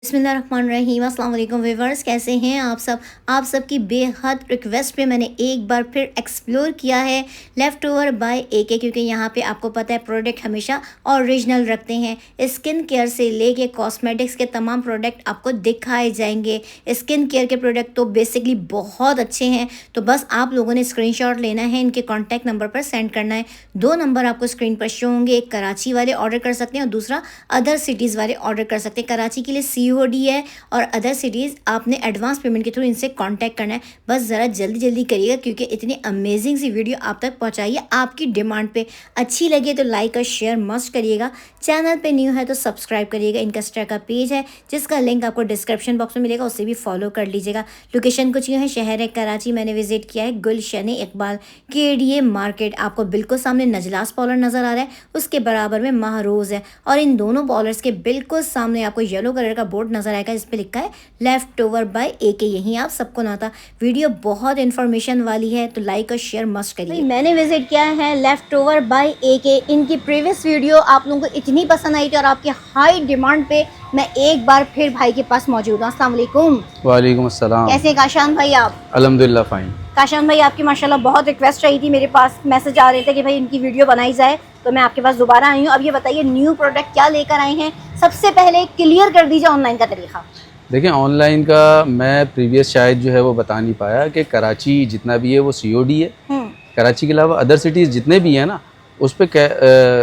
बिस्मिल्लाहिर्रहमानिर्रहीम। अस्सलाम वालेकुम व्यूअर्स, कैसे हैं आप सब। आप सबकी बेहद रिक्वेस्ट पे मैंने एक बार फिर एक्सप्लोर किया है लेफ़्ट ओवर बाय एके, क्योंकि यहाँ पे आपको पता है प्रोडक्ट हमेशा ओरिजिनल रखते हैं। स्किन केयर से लेके कॉस्मेटिक्स के तमाम प्रोडक्ट आपको दिखाए जाएंगे। स्किन केयर के प्रोडक्ट तो बेसिकली बहुत अच्छे हैं, तो बस आप लोगों ने स्क्रीनशॉट लेना है, इनके कॉन्टैक्ट नंबर पर सेंड करना है। दो नंबर आपको स्क्रीन पर शो होंगे, एक कराची वाले ऑर्डर कर सकते हैं और दूसरा अदर सिटीज़ वाले ऑर्डर कर सकते हैं। कराची के लिए सीओडी है और अदर सिटीज़ आपने एडवांस पेमेंट के थ्रू इनसे कांटेक्ट करना है। बस ज़रा जल्दी जल्दी करिएगा, क्योंकि इतनी अमेजिंग सी वीडियो आप तक पहुंचाइए आपकी डिमांड पे। अच्छी लगे तो लाइक और शेयर मस्ट करिएगा। चैनल पे न्यू है तो सब्सक्राइब करिएगा। इनका इंस्टा का पेज है जिसका लिंक आपको डिस्क्रिप्शन बॉक्स में मिलेगा, उससे भी फॉलो कर लीजिएगा। लोकेशन कुछ यूँ है, शहर है कराची, मैंने विजिट किया है गुलशन इकबाल केडीए मार्केट। आपको बिल्कुल सामने नजलास पॉलर नज़र आ रहा है, उसके बराबर में महरोज़ है और इन दोनों पॉलर्स के बिल्कुल सामने आपको येलो कलर का बोर्ड नजर आएगा जिस पे लिखा है लेफ्ट ओवर बाय एके। यहीं आप सबको ना था। वीडियो बहुत इन्फॉर्मेशन वाली है तो लाइक और शेयर मस्ट करिए। मैंने विजिट किया है लेफ्ट ओवर बाय एके। इनकी प्रीवियस वीडियो आप लोगों को इतनी पसंद आई थी और आपकी हाई डिमांड पे मैं एक बार फिर भाई के पास मौजूद हूँ। अस्सलाम वालेकुम। वालेकुम अस्सलाम। कैसे हैं काशान भाई आप? अल्हम्दुलिल्लाह फाइन। काशान भाई, आपकी माशाल्लाह बहुत रिक्वेस्ट रही थी, मेरे पास मैसेज आ रहे थे कि भाई इनकी वीडियो बनाई जाए, तो मैं आपके पास दोबारा आई हूँ। अब ये बताइए न्यू प्रोडक्ट क्या लेकर आए हैं, सबसे पहले क्लियर कर दीजिए ऑनलाइन का तरीका। देखिए, ऑनलाइन का मैं प्रीवियस शायद जो है वो बता नहीं पाया कि कराची जितना भी है वो सीओडी है। कराची के अलावा अदर सिटीज़ जितने भी हैं ना, उस पर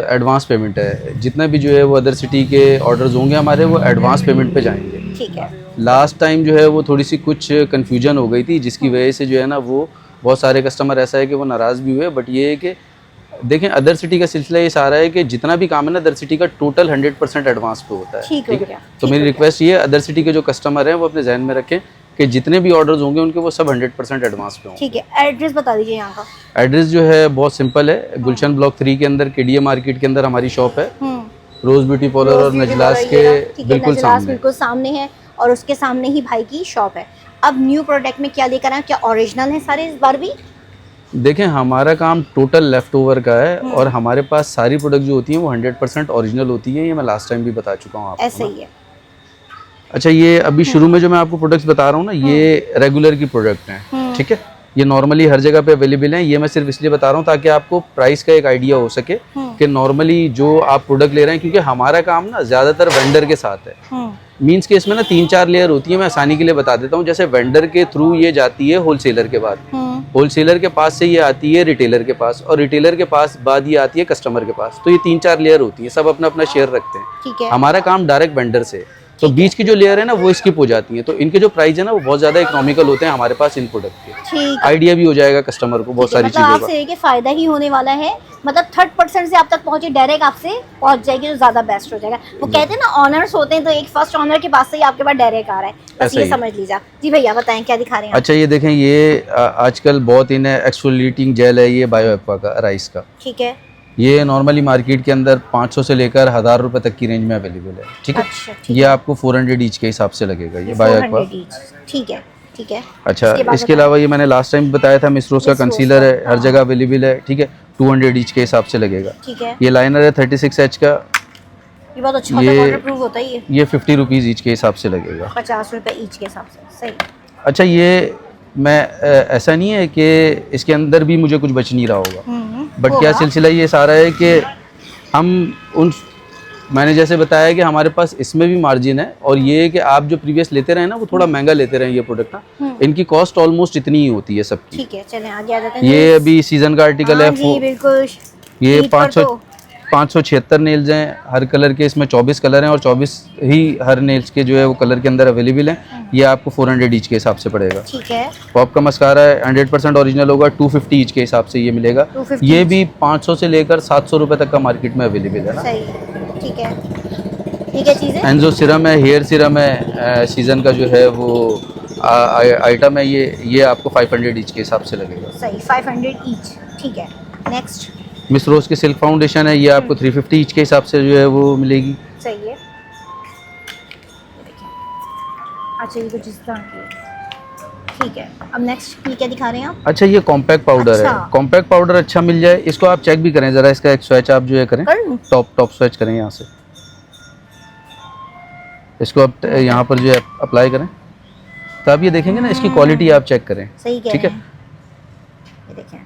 एडवांस पेमेंट है। जितने भी जो है वो अदर सिटी के ऑर्डर्स होंगे हमारे, वो एडवांस पेमेंट पे जाएंगे। ठीक है। लास्ट टाइम जो है वो थोड़ी सी कुछ कन्फ्यूजन हो गई थी, जिसकी वजह से जो है ना वो बहुत सारे कस्टमर ऐसा है कि वो नाराज़ भी हुए। बट ये है कि देखें, अदर सिटी का सिलसिला ये सारा है कि जितना भी काम है ना अदर सिटी का टोटल 100% एडवांस पे होता है। ठीक है। तो मेरी रिक्वेस्ट ये है, अदर सिटी के जो कस्टमर हैं वो अपने जहन में रखें कि जितने भी ऑर्डर्स होंगे उनके वो सब 100% एडवांस पे होंगे। ठीक है। एड्रेस बता दीजिए यहाँ का। एड्रेस जो है बहुत सिंपल है, गुलशन ब्लॉक 3 के अंदर केडीए मार्केट के अंदर हमारी शॉप है। रोज ब्यूटी पार्लर और नजलास के बिल्कुल सामने है और उसके सामने ही भाई की शॉप है। अब न्यू प्रोडक्ट में क्या लेकर आए, क्या ओरिजिनल है सारे इस बार भी? देखें, हमारा काम टोटल लेफ्ट ओवर का है और हमारे पास सारी प्रोडक्ट जो होती हैं वो 100% ओरिजिनल होती है। ये मैं लास्ट टाइम भी बता चुका हूँ आपको। ऐसे ही है। अच्छा, ये अभी शुरू में जो मैं आपको प्रोडक्ट्स बता रहा हूँ ना, ये रेगुलर की प्रोडक्ट हैं। ठीक है, ये नॉर्मली हर जगह पे अवेलेबल हैं। ये मैं सिर्फ इसलिए बता रहा हूँ ताकि आपको प्राइस का एक आइडिया हो सके कि नॉर्मली जो आप प्रोडक्ट ले रहे हैं, क्योंकि हमारा काम ना ज़्यादातर वेंडर के साथ है। मीन्स के इसमें ना 3-4 लेयर होती है। मैं आसानी के लिए बता देता हूँ। जैसे वेंडर के थ्रू ये जाती है होलसेलर के बाद, होलसेलर के पास से ये आती है रिटेलर के पास, और रिटेलर के पास बाद ये आती है कस्टमर के पास। तो ये 3-4 लेयर होती है, सब अपना अपना शेयर रखते हैं। ठीक है। हमारा काम डायरेक्ट वेंडर से, तो बीच की जो लेयर है ना वो स्किप हो जाती है। तो इनके जो प्राइस है ना वो बहुत ज्यादा इकोनॉमिकल होते हैं हमारे पास इन प्रोडक्ट के। आइडिया भी हो जाएगा कस्टमर को बहुत सारी चीजों का। आपसे ये फायदा ही होने वाला है, मतलब 30% से आप तक पहुंचे, डायरेक्ट आपसे पहुंच जाएगी तो ज्यादा बेस्ट हो जाएगा। वो कहते हैं ना ऑनर्स होते हैं, तो एक फर्स्ट ऑनर के पास से ही आपके पास डायरेक्ट आ रहा है, बस ये समझ लीजिए। जी भैया बताएं क्या दिखा रहे हैं। अच्छा, ये देखें, ये आजकल बहुत इन एक्सफोलिएटिंग जेल है, ये बायो एक्वा का राइस का। ठीक है। ये नॉर्मली मार्केट के अंदर 500 से लेकर 1000 रुपए तक की रेंज में अवेलेबल है। ठीक है। अच्छा, ये आपको 400 ईच के हिसाब से लगेगा, ये बायो एक्वा। ठीक है। ठीक है। अच्छा, इसके अलावा ये मैंने लास्ट टाइम बताया था मिस रोज का कंसीलर है, हर जगह अवेलेबल है। ठीक है, 200 ईच के हिसाब से लगेगा। ठीक है। ये लाइनर है 36H का, ये बहुत अच्छा वाटरप्रूफ होता है। ये 50 रुपीज़ ईच के हिसाब से लगेगा, 50 रुपए ईच के हिसाब से। सही। अच्छा, ये मैं ऐसा नहीं है कि इसके अंदर भी मुझे कुछ बच नहीं रहा होगा, बट क्या सिलसिला ये सारा है कि हम उन, मैंने जैसे बताया कि हमारे पास इसमें भी मार्जिन है, और ये है कि आप जो प्रीवियस लेते रहे ना वो थोड़ा महंगा लेते रहे। ये प्रोडक्ट ना इनकी कॉस्ट ऑलमोस्ट इतनी ही होती है सबकी। ठीक है, चलें आगे आ जाते हैं। ये अभी सीजन का आर्टिकल है। जी बिल्कुल। ये 576 नेल्स हैं हर कलर के। इसमें 24 कलर हैं और 24 ही हर नेल्स के जो है वो कलर के अंदर अवेलेबल हैं। ये आपको 400 ईच के हिसाब से पड़ेगा। ठीक है। पॉप का मस्कारा है, 100% ओरिजिनल होगा, 250 ईच के हिसाब से ये मिलेगा। ये भी 500 से लेकर 700 रुपए तक का मार्केट में अवेलेबल है ना। सही। ठीक है। ये क्या चीज़ है? एंजो सिरम है, हेयर सिरम है, सीजन का जो है वो आइटम है। ये आपको 500 ईच के हिसाब से लगेगा। सही, 500 ईच। ठीक है। नेक्स्ट मिस रोज की सिल्क फाउंडेशन है, ये आपको 350 ईच के हिसाब से जो है वो मिलेगी। सही है। अच्छा, ये कुछ इस तरह की। ठीक है। अब नेक्स्ट ये क्या दिखा रहे हैं आप? अच्छा, ये कॉम्पैक्ट पाउडर है। कॉम्पैक्ट पाउडर अच्छा मिल जाए, इसको आप चेक भी करें जरा। इसका एक स्विच आप जो है करें, टॉप स्विच करें यहाँ से। इसको आप यहाँ पर जो है अप्लाई करें तो आप ये देखेंगे ना, इसकी क्वालिटी आप चेक करें। सही कह ठीक रहे है। हैं। ये देखें।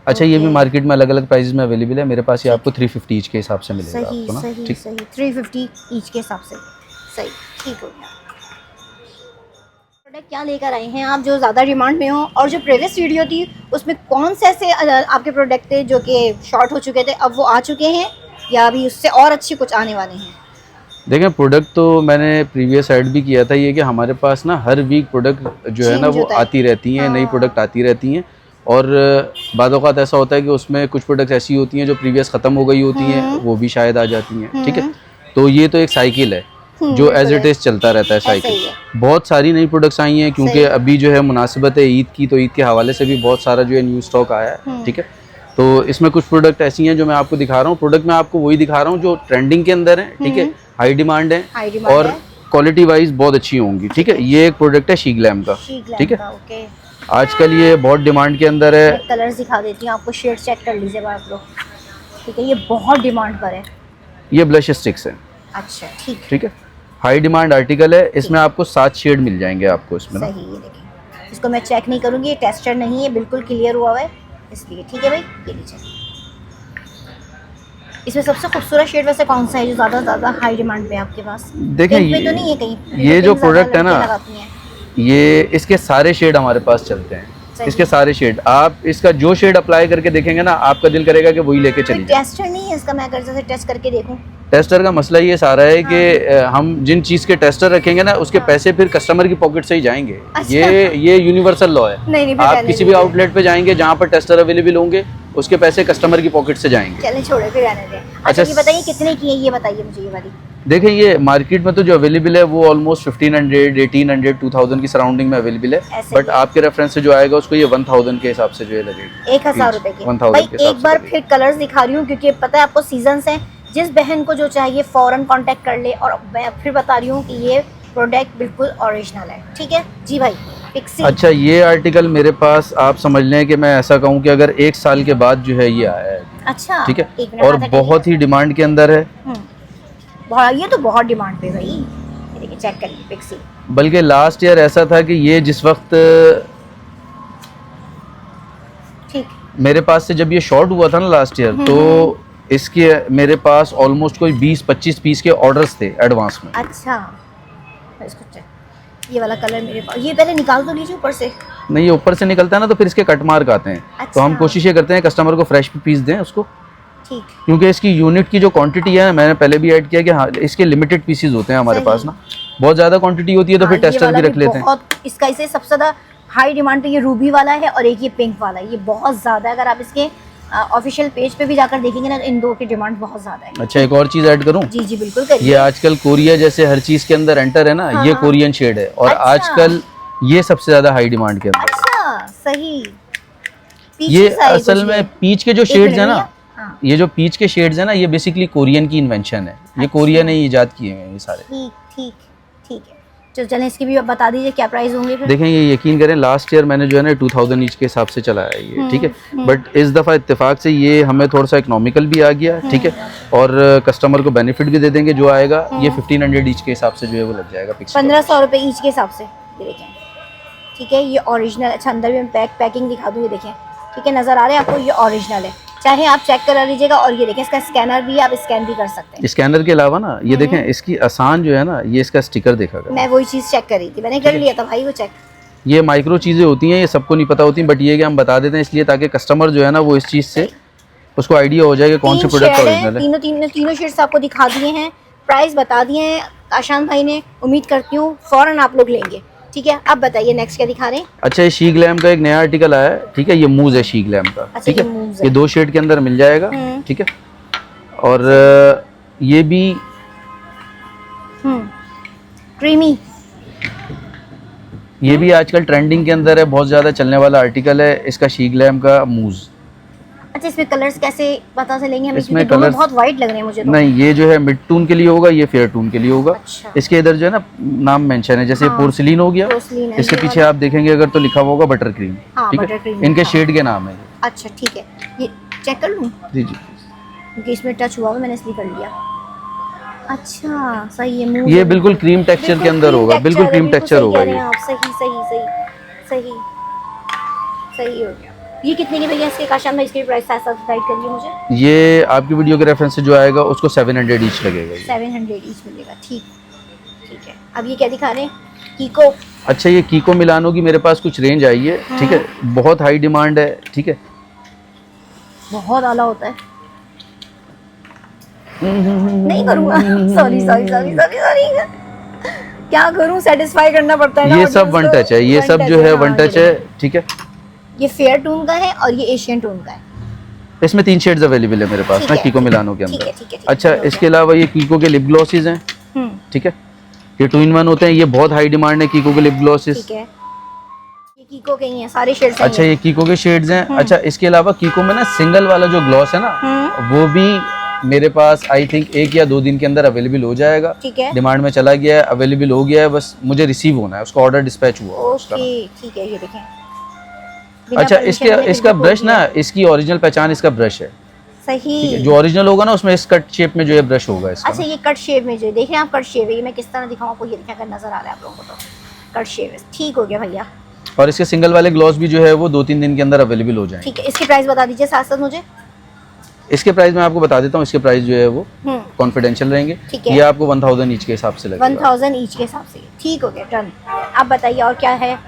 अच्छा ये भी ओके। मार्केट में अलग अलग प्राइस में अवेलेबल है, मेरे पास ये आपको 350 ईच के हिसाब से मिलेगा सही आपको ना। सही ठीक। सही 350 ईच के हिसाब से। सही, ठीक हो गया। प्रोडक्ट क्या लेकर आए हैं आप जो ज़्यादा डिमांड में हो, और जो प्रीवियस वीडियो थी उसमें कौन से ऐसे आपके प्रोडक्ट थे जो कि शॉर्ट हो चुके थे, अब वो आ चुके हैं या अभी उससे और अच्छे कुछ आने वाले हैं? देखें प्रोडक्ट तो मैंने प्रीवियस ऐड भी किया था, ये कि हमारे पास ना हर वीक प्रोडक्ट जो है ना Change वो होता है। आती रहती हैं, नई हाँ। प्रोडक्ट आती रहती हैं। और बाद औक़ात ऐसा होता है कि उसमें कुछ प्रोडक्ट्स ऐसी होती हैं जो प्रीवियस ख़त्म हो गई होती हैं, वो भी शायद आ जाती हैं। ठीक है। तो ये तो एक साइकिल है जो एज इट इज़ चलता रहता है ऐसा ही साइकिल। बहुत सारी नई प्रोडक्ट्स आई हैं क्योंकि सही। अभी जो है मुनासिबत है ईद की, तो ईद के हवाले से भी बहुत सारा जो है न्यू स्टॉक आया है। ठीक है। तो इसमें कुछ प्रोडक्ट ऐसी हैं जो मैं आपको दिखा रहा हूँ। प्रोडक्ट मैं आपको वही दिखा रहा हूँ जो ट्रेंडिंग के अंदर है। ठीक है। हाई डिमांड है हाई डिमांड और है। क्वालिटी वाइज बहुत अच्छी होंगी। ठीक है। ये एक प्रोडक्ट है शी ग्लैम का। ठीक है। ओके। आजकल ये बहुत डिमांड के अंदर है। कलर्स दिखा देती हूँ आपको, शेड चेक कर लीजिए आप लोग। ठीक है, ये बहुत डिमांड पर है। ये ब्लश स्टिक्स है। अच्छा ठीक। ठीक है। हाई डिमांड आर्टिकल है, इसमें आपको 7 शेड मिल जाएंगे आपको इसमें ना। सही, ये देखिए, इसको मैं चेक नहीं करूँगी, ये टेस्टर नहीं है, बिल्कुल क्लियर हुआ हुआ है इसलिए। ठीक है भाई, ये लीजिए। इसमें सबसे खूबसूरत शेड वैसे कौन सा है जो ज़्यादा हाई डिमांड पे है आपके पास? देखें पिंक पे तो नहीं है कहीं? ये जो पिंक ज़्यादा प्रोडक्ट है ना, लड़कियां लगाती हैं। ये इसके सारे शेड हमारे पास चलते हैं। सही। इसके सारे शेड, आप इसका जो शेड अप्लाई करके देखेंगे ना, आपका दिल करेगा कि वही लेके कोई चली जाए। टेस्टर नहीं है इसका, मैं अगर जैसे टेस्ट करके देखूं? टेस्टर का मसला ये सारा है कि हम जिन चीज़ के टेस्टर रखेंगे ना, उसके पैसे फिर कस्टमर की पॉकेट से ही जाएंगे। अच्छा। ये यूनिवर्सल लॉ है। नहीं, फिर आप रहने किसी भी दीजिए। आउटलेट पे जाएंगे जहाँ पर टेस्टर अवेलेबल होंगे, उसके पैसे कस्टमर की पॉकेट से जाएंगे। चलें छोड़े, फिर रहने दें। अच्छा ये बताइए कितने की है, ये बताइए मुझे ये वाली। देखें ये मार्केट में तो जो अवेलेबल है वो ऑलमोस्ट 1500, 1800, 2000 की सराउंडिंग में अवेलेबल है। ऐसे बट ही। आपके रेफरेंस से जो आएगा उसको ये 1000 के हिसाब से जो है लगेगा। 1000 रुपए की। 1000 भाई के हिसाब एक से बार लगेगा। फिर कलर्स दिखा रही हूँ क्योंकि पता है आपको सीजन्स हैं, जिस बहन को जो चाहिए फ़ौरन कांटेक्ट कर ले। और मैं फिर बता रही हूँ कि ये प्रोडक्ट बिल्कुल ओरिजिनल है। ठीक है जी भाई, पिक्सी। अच्छा ये आर्टिकल मेरे पास आप समझ लें कि मैं ऐसा कहूँ कि अगर 1 साल के बाद जो है ये आया है। अच्छा ठीक है। एक मिनट और हाथ बहुत ही डिमांड के अंदर है। ये तो बहुत डिमांड पे भाई। ये देखिए, चेक करिए पिक्सी। बल्कि लास्ट ईयर ऐसा था कि ये जिस वक्त ठीक। मेरे पास से जब ये शॉर्ट हुआ था ना लास्ट ईयर, तो इसके मेरे पास ऑलमोस्ट कोई 20-25 पीस के ऑर्डर्स थे एडवांस में। अच्छा इसको चेक, ये वाला कलर मेरे पास, ये पहले निकाल तो लीजिए ऊपर से। नहीं ये ऊपर से निकलता है ना, तो फिर इसके कट मार्क आते हैं। अच्छा। तो हम कोशिश ये करते हैं कस्टमर को फ्रेश पीस दें उसको, ठीक। क्योंकि इसकी यूनिट की जो क्वांटिटी है, मैंने पहले भी ऐड किया कि हाँ इसके लिमिटेड पीसेस होते हैं हमारे सही। पास ना। बहुत ज़्यादा क्वांटिटी होती है तो फिर हाँ, ये टेस्टर वाला भी रख लेते हैं। बहुत इसका इसे सबसे ज़्यादा हाई डिमांड पे ये रूबी वाला है, और एक ये पिंक वाला है। ये बहुत ज़्यादा है, अगर आप इसके ऑफिशियल पेज पे भी जाकर देखेंगे ना, तो इन दो की डिमांड बहुत ज़्यादा है। अच्छा एक और चीज़ ऐड करूँ? जी जी बिल्कुल करिए। ये आजकल कोरिया जैसे हर चीज़ के अंदर एंटर है ना, हाँ, ये हाँ। कोरियन शेड है और अच्छा। आजकल ये सबसे ज़्यादा हाई डिमांड के अंदर है। अच्छा सही। पीच ये की सारी असल कुछ में ये। पीच के जो एक शेड्स मिनट है ना, भैया। हाँ, ये जो पीच के शेड्स है ना, ये बेसिकली कोरियन की इन्वेंशन है। ये कोरिया ने ईजाद किए हैं ये सारे। ठीक ठीक ठीक है। चलो चलें, इसकी भी बता दीजिए क्या प्राइस होंगे फिर। देखें ये यकीन करें लास्ट ईयर मैंने जो है ना 2000 ईच के हिसाब से चलाया है ये। ठीक है। बट इस दफ़ा इत्तेफाक से ये हमें थोड़ा सा इकोनॉमिकल भी आ गया। ठीक है। और कस्टमर को बेनिफिट भी दे देंगे जो आएगा। ये 1500 ईच के हिसाब से जो है वो लग जाएगा पिक्स। 1500 रुपये ईच के हिसाब से। ये देखें, ठीक है, ये ओरिजिनल। अच्छा अंदर भी मैं पैकिंग दिखा दूँ, ये देखें। ठीक है, नज़र आ रहा है आपको, ये ओरिजिनल है। चाहे आप चेक करा लीजिएगा। और ये देखें, इसका स्कैनर भी है, आप स्कैन भी कर सकते हैं। स्कैनर के अलावा ना ये देखें इसकी आसान जो है ना, ये इसका स्टिकर देखा गया। मैं वही चीज़ चेक कर रही थी, मैंने कर लिया था भाई वो चेक। ये माइक्रो चीज़ें होती हैं, ये सबको नहीं पता होती, बट ये कि हम बता देते हैं इसलिए ताकि कस्टमर जो है ना वो इस चीज़ से उसको आइडिया हो जाए कि कौन से प्रोडक्ट ओरिजिनल है। तीनों शेड्स आपको दिखा दिए हैं, प्राइस बता दिए हैं आशान भाई ने। उम्मीद करती हूँ फ़ौरन आप लोग लेंगे। ठीक है, अब बताइए नेक्स्ट क्या दिखा रहे हैं। अच्छा ये शी ग्लैम का एक नया आर्टिकल आया है। ठीक है। ये मूज है शी ग्लैम का। अच्छा, ठीक ये है। मूव्स है। ये 2 शेड के अंदर मिल जाएगा। ठीक है। और ये भी क्रीमी। ये भी आजकल ट्रेंडिंग के अंदर है, बहुत ज़्यादा चलने वाला आर्टिकल है इसका शी ग्लैम का मूज। अच्छा इसमें कलर्स कैसे पता चलेंगे हमें? इसमें क्योंकि दोनों colours- बहुत वाइट लग रहे हैं मुझे तो। नहीं ये जो है मिड टून के लिए होगा, ये फेयर टून के लिए होगा। अच्छा। इसके इधर जो है ना नाम मेंशन है, जैसे हाँ, पोर्सिलीन हो गया। पोर्सिलीन है, इसके ये पीछे वाला। आप देखेंगे अगर तो लिखा हुआ होगा बटर क्रीम। हाँ, ठीक butter है। cream, इनके हाँ। शेड के नाम है। अच्छा ठीक है, ये चेक कर लूँ जी जी। क्योंकि इसमें टच हुआ हुआ, मैंने इसलिए कर लिया। अच्छा सही है। ये बिल्कुल क्रीम टेक्सचर के अंदर होगा, बिल्कुल क्रीम टेक्सचर होगा ये। आप सही सही सही सही सही हो गया। ये कितने की भैया इसके काशा में, इसकी प्राइस साथ साथ गाइड करिए मुझे। ये आपकी वीडियो के रेफरेंस से जो आएगा उसको 700 ईच लगेगा। 700 ईच मिलेगा, ठीक ठीक है। अब ये क्या दिखा रहे हैं, कीको। अच्छा ये कीको मिलानो की मेरे पास कुछ रेंज आई है, ठीक है, बहुत हाई डिमांड है, ठीक है, बहुत आला होता है। नहीं करूँगा, sorry sorry sorry sorry sorry, क्या करूँ, सेटिस्फाई करना पड़ता है ना। ये सब वन टच है, ये सब जो है वन टच है, ठीक है। ये फेयर टोन का है और ये एशियन टोन का है। इसमें 3 शेड्स अवेलेबल है मेरे पास ना कीको मिलानो के अंदर। अच्छा इसके अलावा ये कीको के लिप ग्लॉसेस हैं, ठीक है, ये 2 in 1 होते हैं, ये बहुत हाई डिमांड है कीको के लिप ग्लॉसेस, ठीक है। ये कीको के ही हैं सारे शेड्स। अच्छा ये कीको के शेड्स हैं। अच्छा इसके अलावा कीको में ना सिंगल वाला जो ग्लॉस है ना, वो भी मेरे पास आई थिंक 1 या 2 दिन के अंदर अवेलेबल हो जाएगा। ठीक है, डिमांड में चला गया है, अवेलेबल हो गया है, बस मुझे रिसीव होना है, उसका ऑर्डर डिस्पैच हुआ। ओके ठीक है, ये देखें। अच्छा इसका ब्रश ना, इसकी ओरिजिनल पहचान इसका ब्रश है, सही। जो ओरिजिनल होगा ना उसमें इस कट शेप में जो है ब्रश होगा इसका। अच्छा ये कट शेप में जो देख रहे हैं आप, कट शेप है, ये मैं किस तरह दिखाऊं आपको, ये देखें अगर नजर आ रहा है आप लोगों को तो कट शेप है। ठीक हो गया भैया। और इसके सिंगल वाले ग्लॉस भी जो है वो 2-3 दिन के अंदर अवेलेबल हो जाएंगे। ठीक है, इसकी प्राइस बता दीजिए साथ साथ मुझे। इसके प्राइस मैं आपको बता देता हूँ, इसके प्राइस जो है वो कॉन्फिडेंशियल रहेंगे। ये आपको 1000 ईच के हिसाब से लगेगा। 1000 ईच के हिसाब से, ठीक हो गया, डन। आप बताइए और क्या है,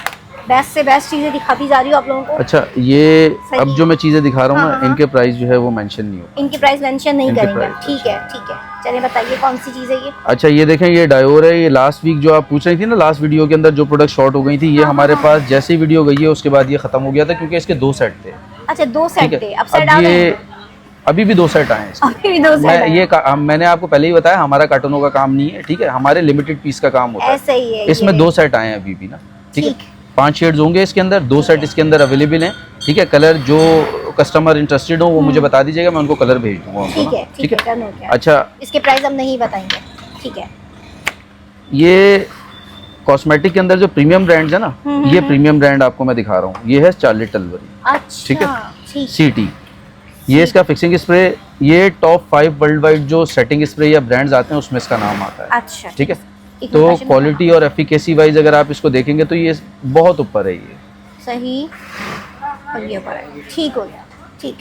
बेस्ट से बेस्ट चीजें दिखाती जा रही हूँ आप लोगों को। अच्छा ये अब जो मैं चीजें दिखा रहा हूँ ना, इनके प्राइस जो है वो मेंशन नहीं होगा, इनकी प्राइस मेंशन नहीं करेंगे। ठीक है ठीक है, चलिए बताइए कौन सी चीज है ये। अच्छा ये देखें, ये डायोर है। ये लास्ट वीक जो आप पूछ रही थी ना, लास्ट वीडियो के अंदर जो प्रोडक्ट शॉर्ट हो गई थी, ये हमारे पास जैसे ही वीडियो गई है उसके बाद ये खत्म हो गया था, क्योंकि इसके 2 सेट थे। अच्छा 2 सेट थे, अब सेट आ अब गए। ये अभी भी 2 सेट आए हैं। अभी भी 2 सेट मैं मैंने आपको पहले ही बताया, हमारा कार्टूनों का काम नहीं है, ठीक है, हमारे लिमिटेड पीस का काम होता है। ऐसे ही है, इसमें 2 सेट आए हैं अभी भी ना, ठीक है, 5 शेड्स होंगे इसके अंदर, 2 सेट इसके अंदर अवेलेबल हैं, ठीक है। कलर जो कस्टमर इंटरेस्टेड हो वो मुझे बता दीजिएगा, मैं उनको कलर भेज दूंगा उनको, ठीक है ठीक है, डन हो गया। अच्छा इसके प्राइस हम नहीं बताएंगे, ठीक है। ये कॉस्मेटिक के अंदर जो प्रीमियम ब्रांड्स है ना, ये प्रीमियम ब्रांड आपको मैं दिखा रहा हूँ, ये है चार्लेट टल्बरी, अच्छा ठीक है, सीटी। ये इसका फिक्सिंग स्प्रे, ये टॉप 5 वर्ल्ड वाइड जो सेटिंग स्प्रे या ब्रांड्स आते हैं उसमें इसका नाम आता है। अच्छा ठीक है, तो क्वालिटी और एफिकेसी वाइज अगर आप इसको देखेंगे तो ये बहुत ऊपर है, ये सही और ये ऊपर है। ठीक हो गया, ठीक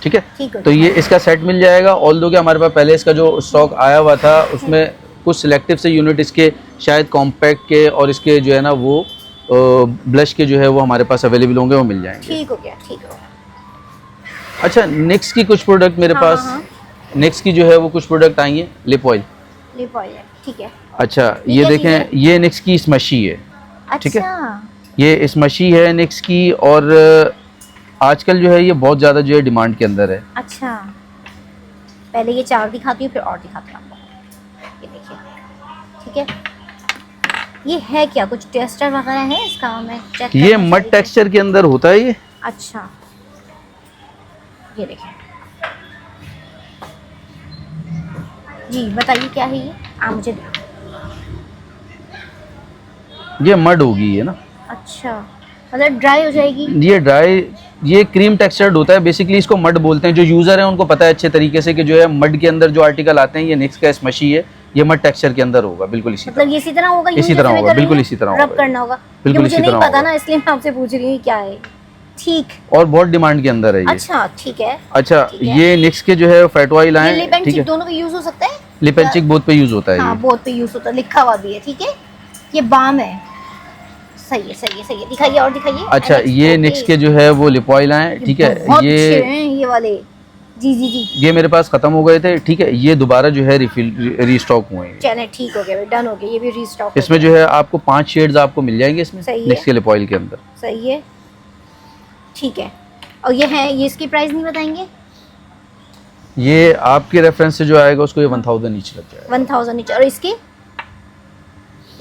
ठीक है। ठीक है, तो ये इसका सेट मिल जाएगा। ऑल दो कि हमारे पास पहले इसका जो स्टॉक आया हुआ था उसमें कुछ सिलेक्टिव से यूनिट इसके शायद कॉम्पैक्ट के और इसके जो है ना वो ब्लश के जो है वो हमारे पास अवेलेबल होंगे, वो मिल जाएंगे। ठीक हो गया, ठीक हो गया। अच्छा निक्स की कुछ प्रोडक्ट मेरे पास, निक्स की जो है वो कुछ प्रोडक्ट आई हैं, लिप ऑयल है, ठीक है। अच्छा ये देखें, ये निक्स की स्मशी है, ठीक है, ये स्मशी है निक्स की, और आजकल जो है ये बहुत ज़्यादा जो है डिमांड के अंदर है। अच्छा पहले ये 4 दिखाती हूँ फिर और दिखाती हूँ आपको। ये देखिए, ठीक है। ये है क्या, कुछ टेस्टर वगैरह है इसका? मैं चेक, ये मड टेक्सचर के अंदर होता है ये। अच्छा ये देखिए जी, बताइए क्या है ये? आप मुझे ये मड होगी ये ना। अच्छा मतलब ड्राई हो जाएगी ये ड्राई, ये क्रीम टेक्सचर्ड होता है बेसिकली, इसको मड बोलते हैं। जो यूज़र है उनको पता है अच्छे तरीके से कि जो है मड के अंदर जो आर्टिकल आते हैं ये निक्स का स्मशी है, ये मड टेक्सचर के अंदर होगा, बिल्कुल इसी मतलब इसी तरह होगा, इसी तरह होगा, बिल्कुल इसी तरह रब करना होगा, बिल्कुल मुझे इसी नहीं तरह पता ना, इसलिए मैं आपसे पूछ रही हूँ क्या है। ठीक, और बहुत डिमांड के अंदर है ये। अच्छा ठीक है। अच्छा ये निक्स के जो है फैट ऑयल आए, लिप एंड चिक दोनों पे यूज हो सकता है। लिप एंड चिक बोथ पे यूज होता है। हाँ बोथ पे यूज होता है, लिखा हुआ भी है, ठीक है। ये बाम है, सही है सही है सही है। दिखाइए और दिखाइए। अच्छा ये निक्स के जो है वो लिप ऑयल आए, ठीक है, ये वाले जी जी जी, ये मेरे पास खत्म हो गए थे, ठीक है, ये दोबारा जो है रीस्टॉक हुए हैं। चलिए ठीक हो गया, डन हो गया, ये भी रीस्टॉक। इसमें जो है आपको 5 शेड्स आपको मिल जाएंगे इसमें निक्स के लिप ऑयल के अंदर। सही है, ठीक है। और ये है, ये इसकी प्राइस नहीं बताएंगे? ये आपके रेफरेंस से जो आएगा उसको ये 1000 ईच लग जाएगा। 1000 ईच। और इसके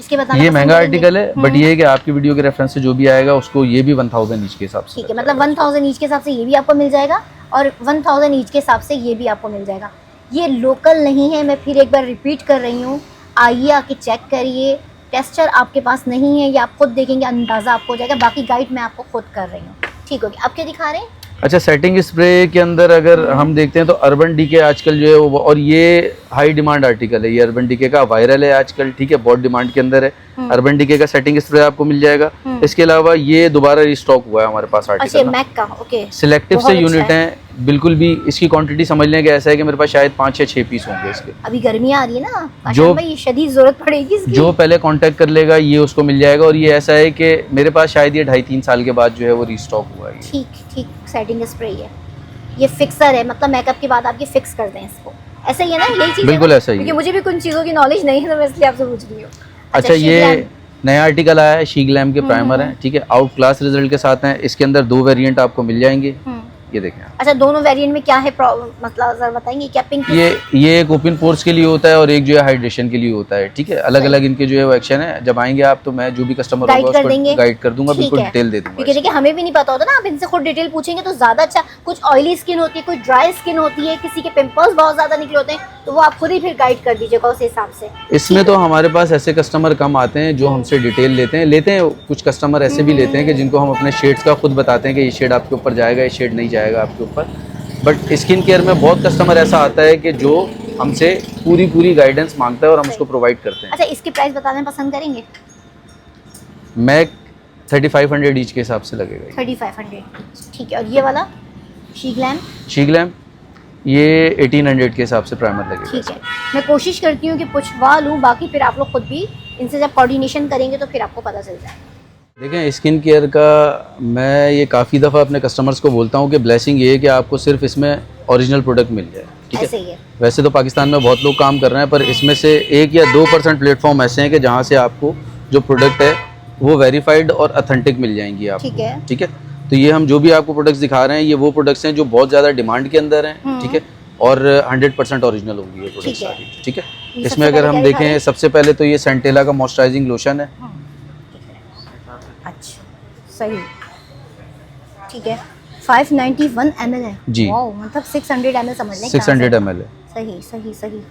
बताना, ये महंगा आर्टिकल है, बट ये है कि आपकी वीडियो के रेफरेंस से जो भी आएगा उसको ये भी 1000 ईच के हिसाब से। ठीक है, मतलब 1000 ईच के हिसाब से ये भी आपको मिल जाएगा और 1000 ईच के हिसाब से ये भी आपको मिल जाएगा। ये लोकल नहीं है, मैं फिर एक बार रिपीट कर रही हूँ, आइए आके चेक करिए। टेस्टर आपके पास नहीं है, ये आप खुद देखेंगे, अंदाज़ा आपको हो जाएगा। बाकी गाइड मैं आपको खुद कर रही हूँ, ठीक हो गया। अब क्या दिखा रहे हैं? अच्छा, सेटिंग स्प्रे के अंदर अगर हम देखते हैं तो अर्बन डीके आजकल जो है वो, और ये हाई डिमांड आर्टिकल है, ये अर्बन डीके का वायरल है आजकल, ठीक है, बहुत डिमांड के अंदर है। अर्बन डीके का सेटिंग स्प्रे आपको मिल जाएगा। इसके अलावा ये दोबारा रिस्टॉक हुआ है हमारे पास आर्टिकल। अच्छा, मैक का, ओके। सिलेक्टिव से यूनिट हैं, बिल्कुल भी इसकी क्वांटिटी समझ लें कि ऐसा है कि मेरे पास शायद 5 या 6 पीस होंगे इसके। अभी गर्मी आ रही है ना, जो भाई शदीद जरूरत पड़ेगी इसकी। जो पहले कांटेक्ट कर लेगा ये उसको मिल जाएगा। और ये ऐसा है कि मेरे पास शायद ये 2.5-3 साल के बाद जो है वो रिस्टॉक हुआ है। ठीक ठीक, सेटिंग स्प्रे है, ये फिक्सर है, मतलब मेकअप के बाद आप ये फिक्स कर दें इसको, ऐसा ही है ना, यही चीज? बिल्कुल ऐसा ही है, क्योंकि मुझे भी कुछ चीज़ों की नॉलेज नहीं है तो मैं इसलिए आपसे पूछ रही हूँ। अच्छा, ये नया आर्टिकल आया है, शी ग्लैम के प्राइमर हैं, ठीक है, आउट क्लास रिजल्ट के साथ हैं। इसके अंदर 2 वेरिएंट आपको मिल जाएंगे, ये देखें। अच्छा, दोनों वेरिएंट में क्या है मतलब जरा बताएंगे क्या? पिंक, ये एक ओपन पोर्स के लिए होता है और एक जो है हाइड्रेशन के लिए होता है, ठीक है, अलग अलग इनके जो है वो एक्शन है। जब आएंगे आप तो मैं जो भी कस्टमर होगा उसको गाइड कर दूंगा, बिल्कुल डिटेल दे दूंगा। क्योंकि देखिए हमें भी नहीं पता होता ना, आप इनसे खुद डिटेल पूछेंगे तो ज्यादा अच्छा। कुछ ऑयली स्किन होती है, कुछ ड्राई स्किन होती है, किसी के पिंपल्स बहुत ज्यादा निकले होते हैं, तो वो आप खुद ही फिर गाइड कर दीजिएगा उस हिसाब से। इसमें तो हमारे पास ऐसे कस्टमर कम आते हैं जो हमसे डिटेल लेते हैं। कुछ कस्टमर ऐसे भी लेते हैं कि जिनको हम अपने शेड्स का खुद बताते हैं कि ये शेड आपके ऊपर जाएगा, ये शेड नहीं जाएगा आपके ऊपर। बट स्किन केयर में बहुत कस्टमर ऐसा आता है कि जो हमसे पूरी गाइडेंस मांगता है और हम उसको प्रोवाइड करते हैं। अच्छा, इसकी प्राइस बताना पसंद करेंगे? मैं 3500 ईच के हिसाब से लगेगा। 3500, ठीक है। और ये वाला शी ग्लैम ये 1800 के हिसाब से प्राइमर लगेगा। ठीक है, मैं कोशिश करती हूँ कि पूछवा लूँ, बाकी फिर आप लोग खुद भी इनसे जब कोऑर्डिनेशन करेंगे तो फिर आपको पता चल जाएगा। देखें, स्किन केयर का मैं ये काफ़ी दफ़ा अपने कस्टमर्स को बोलता हूँ कि ब्लेसिंग ये है कि आपको सिर्फ इसमें ओरिजिनल प्रोडक्ट मिल जाए, ठीक है। वैसे तो पाकिस्तान में बहुत लोग काम कर रहे हैं, पर इसमें से 1 या 2% प्लेटफॉर्म ऐसे हैं कि जहाँ से आपको जो प्रोडक्ट है वो वेरीफाइड और ऑथेंटिक मिल जाएंगी आपको, ठीक है। तो ये हम जो भी आपको प्रोडक्ट्स दिखा रहे हैं, ये वो प्रोडक्ट्स हैं जो बहुत ज़्यादा डिमांड के अंदर हैं, ठीक है, और 100% ओरिजिनल होंगी ये प्रोडक्ट्स सारी, ठीक है। इसमें अगर हम देखें, सबसे पहले तो ये सेंटेला का मॉइस्चराइजिंग लोशन है। अच्छा, सही, ठीक है। 591 ml है जी, मतलब 600 ml समझ लें, 600 ml है। सही सही सही।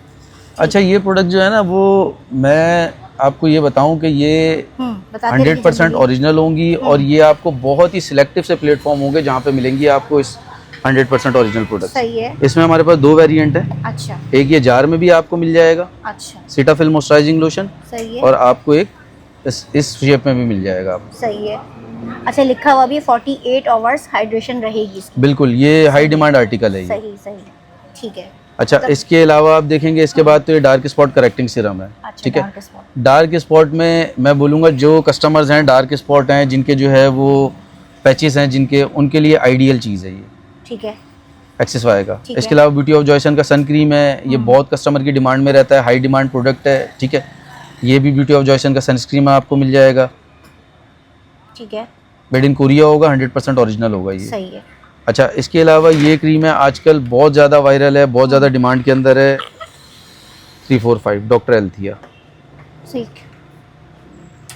अच्छा, ये प्रोडक्ट जो है ना, वो मैं आपको ये बताऊं कि ये 100% ओरिजिनल होंगी और ये आपको बहुत ही सिलेक्टिव से प्लेटफॉर्म होंगे जहाँ पे मिलेंगी आपको इस 100% ओरिजिनल प्रोडक्ट। सही है। इसमें हमारे पास 2 वेरिएंट है। अच्छा, एक ये जार में भी आपको मिल जाएगा, अच्छा, सीटाफिल मॉइस्चराइजिंग लोशन, सही है, और आपको एक इस शेप में भी मिल जाएगा आपको। सही है। अच्छा, लिखा हुआ भी 48 आवर्स हाइड्रेशन रहेगी इसकी। बिल्कुल, ये हाई डिमांड आर्टिकल है। सही सही, ठीक है। अच्छा, इसके अलावा आप देखेंगे इसके बाद तो ये डार्क स्पॉट करेक्टिंग सीरम है, ठीक है। डार्क स्पॉट में मैं बोलूँगा जो कस्टमर्स हैं, डार्क स्पॉट हैं जिनके जो है वो पैचेस हैं जिनके, उनके लिए आइडियल चीज़ है ये, ठीक है, एक्सेस वाई का। इसके अलावा ब्यूटी ऑफ जॉयसन का सन क्रीम है, ये बहुत कस्टमर की डिमांड में रहता है, हाई डिमांड प्रोडक्ट है, ठीक है। ये भी ब्यूटी ऑफ जॉयसन का सनस्क्रीन आपको मिल जाएगा, ठीक है, मेड इन कोरिया होगा, 100% ओरिजिनल होगा ये, सही है। अच्छा, इसके अलावा ये क्रीम है आजकल बहुत ज़्यादा वायरल है, बहुत ज़्यादा डिमांड के अंदर है, 345 डॉक्टर एल्थिया। ठीक,